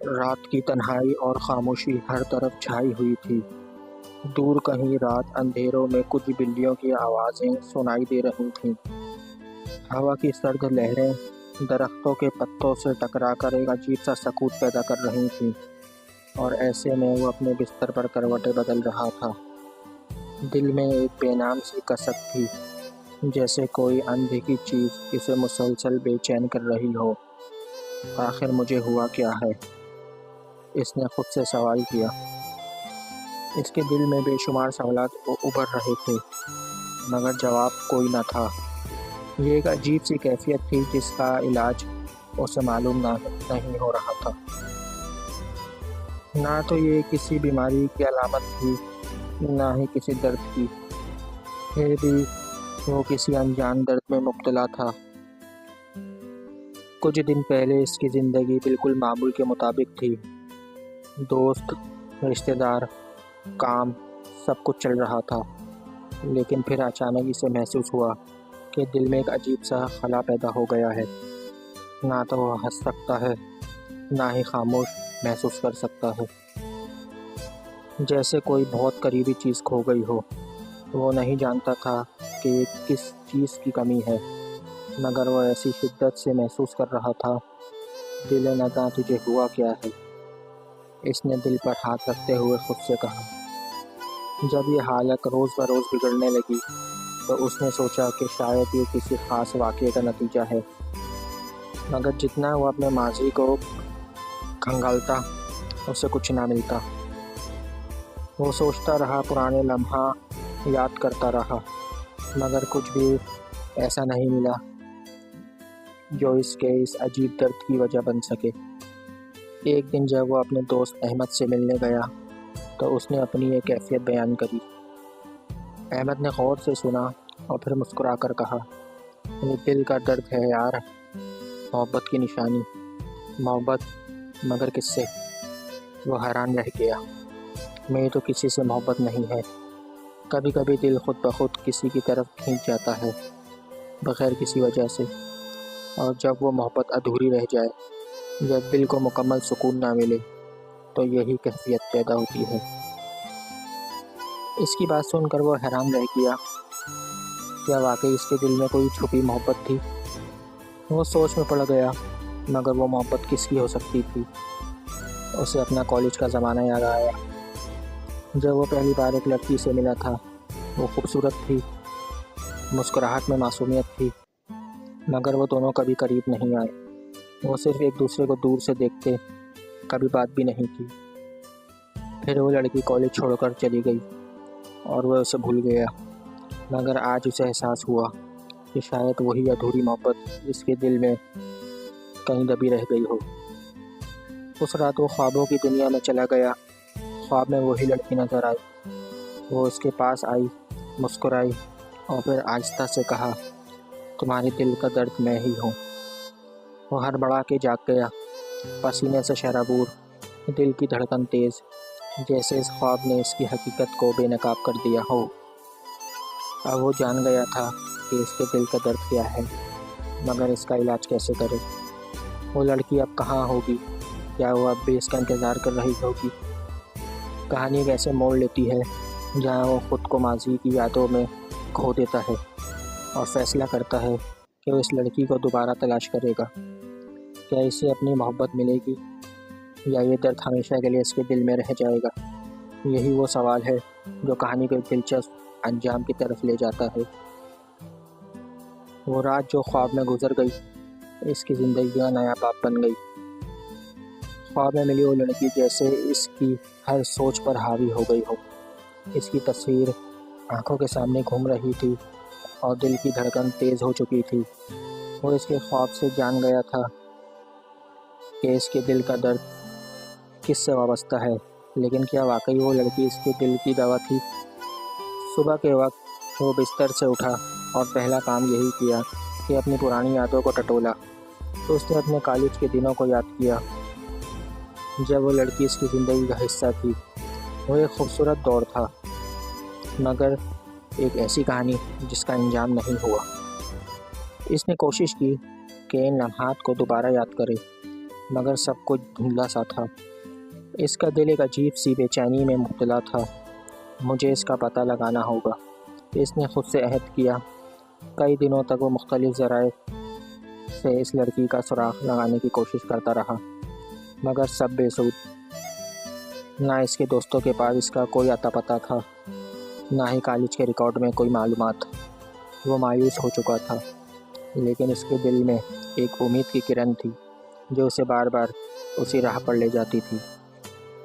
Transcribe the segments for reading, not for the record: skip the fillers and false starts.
رات کی تنہائی اور خاموشی ہر طرف چھائی ہوئی تھی۔ دور کہیں رات اندھیروں میں کچھ بلیوں کی آوازیں سنائی دے رہی تھیں۔ ہوا کی سرد لہریں درختوں کے پتوں سے ٹکرا کر ایک عجیب سا سکوت پیدا کر رہی تھیں، اور ایسے میں وہ اپنے بستر پر کروٹیں بدل رہا تھا۔ دل میں ایک بے نام سی کسک تھی، جیسے کوئی اندھیری چیز اسے مسلسل بے چین کر رہی ہو۔ آخر مجھے ہوا کیا ہے؟ اس نے خود سے سوال کیا۔ اس کے دل میں بے شمار سوالات ابھر رہے تھے، مگر جواب کوئی نہ تھا۔ یہ ایک عجیب سی کیفیت تھی جس کا علاج اسے معلوم نہیں ہو رہا تھا۔ نہ تو یہ کسی بیماری کی علامت تھی، نہ ہی کسی درد کی، پھر بھی وہ کسی انجان درد میں مبتلا تھا۔ کچھ دن پہلے اس کی زندگی بالکل معمول کے مطابق تھی۔ دوست، رشتہ دار، کام، سب کچھ چل رہا تھا، لیکن پھر اچانک اسے محسوس ہوا کہ دل میں ایک عجیب سا خلا پیدا ہو گیا ہے۔ نہ تو وہ ہنس سکتا ہے، نہ ہی خاموش محسوس کر سکتا ہے، جیسے کوئی بہت قریبی چیز کھو گئی ہو۔ وہ نہیں جانتا تھا کہ یہ کس چیز کی کمی ہے، مگر وہ ایسی شدت سے محسوس کر رہا تھا۔ دل نداں تجھے ہوا کیا ہے؟ اس نے دل پر ہاتھ رکھتے ہوئے خود سے کہا۔ جب یہ حالت روز بروز بگڑنے لگی تو اس نے سوچا کہ شاید یہ کسی خاص واقعے کا نتیجہ ہے، مگر جتنا وہ اپنے ماضی کو کھنگالتا اسے کچھ نہ ملتا۔ وہ سوچتا رہا، پرانے لمحہ یاد کرتا رہا، مگر کچھ بھی ایسا نہیں ملا جو اس کے اس عجیب درد کی وجہ بن سکے۔ ایک دن جب وہ اپنے دوست احمد سے ملنے گیا تو اس نے اپنی ایک کیفیت بیان کری۔ احمد نے غور سے سنا اور پھر مسکرا کر کہا، یہ دل کا درد ہے یار، محبت کی نشانی۔ محبت؟ مگر کس سے؟ وہ حیران رہ گیا۔ میری تو کسی سے محبت نہیں ہے۔ کبھی کبھی دل خود بخود کسی کی طرف کھینچ جاتا ہے، بغیر کسی وجہ سے، اور جب وہ محبت ادھوری رہ جائے یا دل کو مکمل سکون نہ ملے تو یہی کیفیت پیدا ہوتی ہے۔ اس کی بات سن کر وہ حیران رہ گیا۔ کیا واقعی اس کے دل میں کوئی چھپی محبت تھی؟ وہ سوچ میں پڑ گیا، مگر وہ محبت کس کی ہو سکتی تھی؟ اسے اپنا کالج کا زمانہ یاد آیا، جب وہ پہلی بار ایک لڑکی سے ملا تھا۔ وہ خوبصورت تھی، مسکراہٹ میں معصومیت تھی، مگر وہ دونوں کبھی قریب نہیں آئے۔ وہ صرف ایک دوسرے کو دور سے دیکھتے، کبھی بات بھی نہیں کی۔ پھر وہ لڑکی کالج چھوڑ کر چلی گئی اور وہ اسے بھول گیا، مگر آج اسے احساس ہوا کہ شاید وہی ادھوری محبت اس کے دل میں کہیں دبی رہ گئی ہو۔ اس رات وہ خوابوں کی دنیا میں چلا گیا۔ خواب میں وہی لڑکی نظر آئی۔ وہ اس کے پاس آئی، مسکرائی اور پھر آہستہ سے کہا، تمہارے دل کا درد میں ہی ہوں۔ وہ ہڑبڑا کے جاگ گیا، پسینے سے شرابور، دل کی دھڑکن تیز، جیسے اس خواب نے اس کی حقیقت کو بے نقاب کر دیا ہو۔ اب وہ جان گیا تھا کہ اس کے دل کا درد کیا ہے، مگر اس کا علاج کیسے کرے۔ وہ لڑکی اب کہاں ہوگی؟ کیا وہ اب بھی اس کا انتظار کر رہی ہوگی؟ کہانی کیسے موڑ لیتی ہے جہاں وہ خود کو ماضی کی یادوں میں کھو دیتا ہے اور فیصلہ کرتا ہے کہ وہ اس لڑکی کو دوبارہ تلاش کرے گا۔ کیا اسے اپنی محبت ملے گی یا یہ درد ہمیشہ کے لیے اس کے دل میں رہ جائے گا؟ یہی وہ سوال ہے جو کہانی کو ایک دلچسپ انجام کی طرف لے جاتا ہے۔ وہ رات جو خواب میں گزر گئی، اس کی زندگی کا نیا باب بن گئی۔ خواب میں ملی وہ لڑکی جیسے اس کی ہر سوچ پر حاوی ہو گئی ہو۔ اس کی تصویر آنکھوں کے سامنے گھوم رہی تھی اور دل کی دھڑکن تیز ہو چکی تھی۔ وہ اس کے خواب سے جان گیا تھا کہ اس کے دل کا درد کس سے وابستہ ہے، لیکن کیا واقعی وہ لڑکی اس کے دل کی دوا تھی؟ صبح کے وقت وہ بستر سے اٹھا اور پہلا کام یہی کیا کہ اپنی پرانی یادوں کو ٹٹولا۔ تو اس نے اپنے کالج کے دنوں کو یاد کیا جب وہ لڑکی اس کی زندگی کا حصہ تھی۔ وہ ایک خوبصورت دور تھا، مگر ایک ایسی کہانی جس کا انجام نہیں ہوا۔ اس نے کوشش کی کہ ان لمحات کو دوبارہ یاد کرے، مگر سب کچھ دھندلا سا تھا۔ اس کا دل ایک عجیب سی بے چینی میں مبتلا تھا۔ مجھے اس کا پتہ لگانا ہوگا۔ اس نے خود سے عہد کیا۔ کئی دنوں تک وہ مختلف ذرائع سے اس لڑکی کا سراغ لگانے کی کوشش کرتا رہا، مگر سب بے سود۔ نہ اس کے دوستوں کے پاس اس کا کوئی اتا پتہ تھا، نہ ہی کالج کے ریکارڈ میں کوئی معلومات۔ وہ مایوس ہو چکا تھا، لیکن اس کے دل میں ایک امید کی کرن تھی جو اسے بار بار اسی راہ پر لے جاتی تھی۔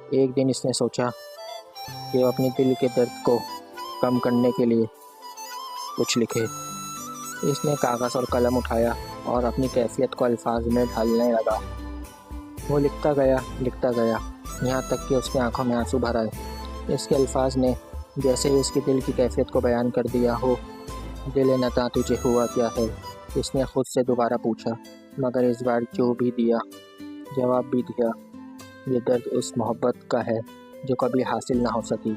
ایک دن اس نے سوچا کہ وہ اپنے دل کے درد کو کم کرنے کے لیے کچھ لکھے۔ اس نے کاغذ اور قلم اٹھایا اور اپنی کیفیت کو الفاظ میں ڈھالنے لگا۔ وہ لکھتا گیا یہاں تک کہ اس کی آنکھوں میں آنسو بھر آئے۔ اس کے الفاظ نے جیسے ہی اس کی دل کی کیفیت کو بیان کر دیا ہو۔ دل نتا تجھے ہوا کیا ہے؟ اس نے خود سے دوبارہ پوچھا، مگر اس بار جو بھی دیا جواب بھی دیا، یہ درد اس محبت کا ہے جو کبھی حاصل نہ ہو سکی۔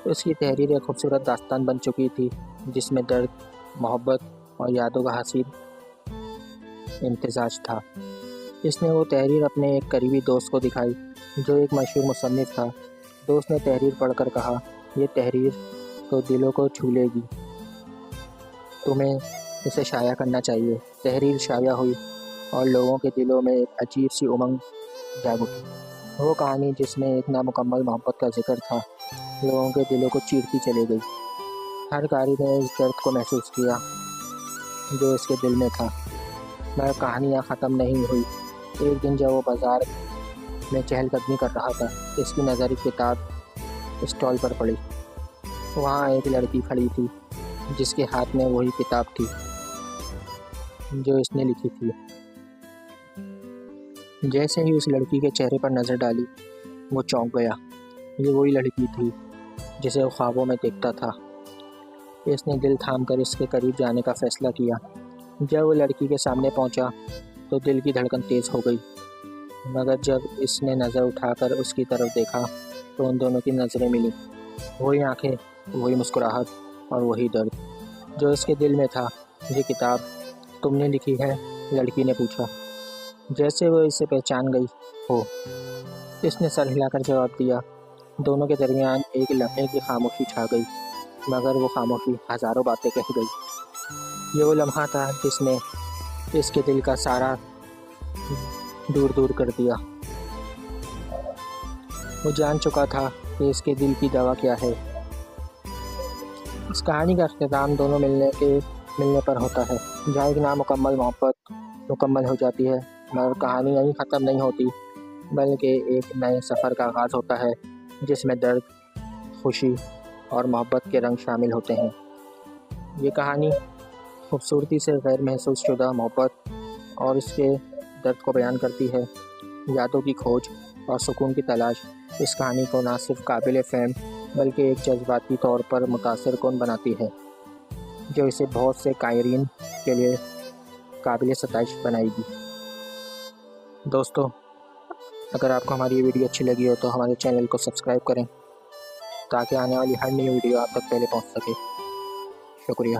اس کی تحریر ایک خوبصورت داستان بن چکی تھی جس میں درد، محبت اور یادوں کا حسین امتزاج تھا۔ اس نے وہ تحریر اپنے ایک قریبی دوست کو دکھائی جو ایک مشہور مصنف تھا۔ دوست نے تحریر پڑھ کر کہا، یہ تحریر تو دلوں کو چھو لے گی، تمہیں اسے شائع کرنا چاہیے۔ تحریر شائع ہوئی اور لوگوں کے دلوں میں ایک عجیب سی امنگ جاگ اٹھی۔ وہ کہانی جس میں ایک نامکمل محبت کا ذکر تھا لوگوں کے دلوں کو چیرتی چلی گئی۔ ہر قاری نے اس درد کو محسوس کیا جو اس کے دل میں تھا، مگر کہانیاں ختم نہیں ہوئی۔ ایک دن جب وہ بازار میں چہل قدمی کر رہا تھا، اس کی نظر ایک کتاب اسٹال پر پڑی۔ وہاں ایک لڑکی کھڑی تھی جس کے ہاتھ میں وہی کتاب تھی جو اس نے لکھی تھی۔ جیسے ہی اس لڑکی کے چہرے پر نظر ڈالی، وہ چونک گیا۔ یہ وہی لڑکی تھی جسے وہ خوابوں میں دیکھتا تھا۔ اس نے دل تھام کر اس کے قریب جانے کا فیصلہ کیا۔ جب وہ لڑکی کے سامنے پہنچا تو دل کی دھڑکن تیز ہو گئی، مگر جب اس نے نظر اٹھا کر اس کی طرف دیکھا تو ان دونوں کی نظریں ملیں۔ وہی آنکھیں، وہی مسکراہٹ اور وہی درد جو اس کے دل میں تھا۔ یہ کتاب تم نے لکھی ہے؟ لڑکی نے پوچھا، جیسے وہ اسے پہچان گئی ہو۔ اس نے سر ہلا کر جواب دیا۔ دونوں کے درمیان ایک لمحے کی خاموشی چھا گئی، مگر وہ خاموشی ہزاروں باتیں کہہ گئی۔ یہ وہ لمحہ تھا جس نے اس کے دل کا سارا دور دور کر دیا۔ وہ جان چکا تھا کہ اس کے دل کی دوا کیا ہے۔ اس کہانی کا اختتام دونوں ملنے پر ہوتا ہے، جہاں ایک نامکمل محبت مکمل ہو جاتی ہے، مگر کہانی یہیں ختم نہیں ہوتی، بلکہ ایک نئے سفر کا آغاز ہوتا ہے جس میں درد، خوشی اور محبت کے رنگ شامل ہوتے ہیں۔ یہ کہانی خوبصورتی سے غیر محسوس شدہ محبت اور اس کے درد کو بیان کرتی ہے، یادوں کی کھوج اور سکون کی تلاش۔ اس کہانی کو نہ صرف قابل فہم بلکہ ایک جذباتی طور پر متاثر کن بناتی ہے، جو اسے بہت سے قارئین کے لیے قابل ستائش بنائے گی۔ دوستو، اگر آپ کو ہماری یہ ویڈیو اچھی لگی ہو تو ہمارے چینل کو سبسکرائب کریں تاکہ آنے والی ہر نئی ویڈیو آپ تک پہلے پہنچ سکے۔ شکریہ۔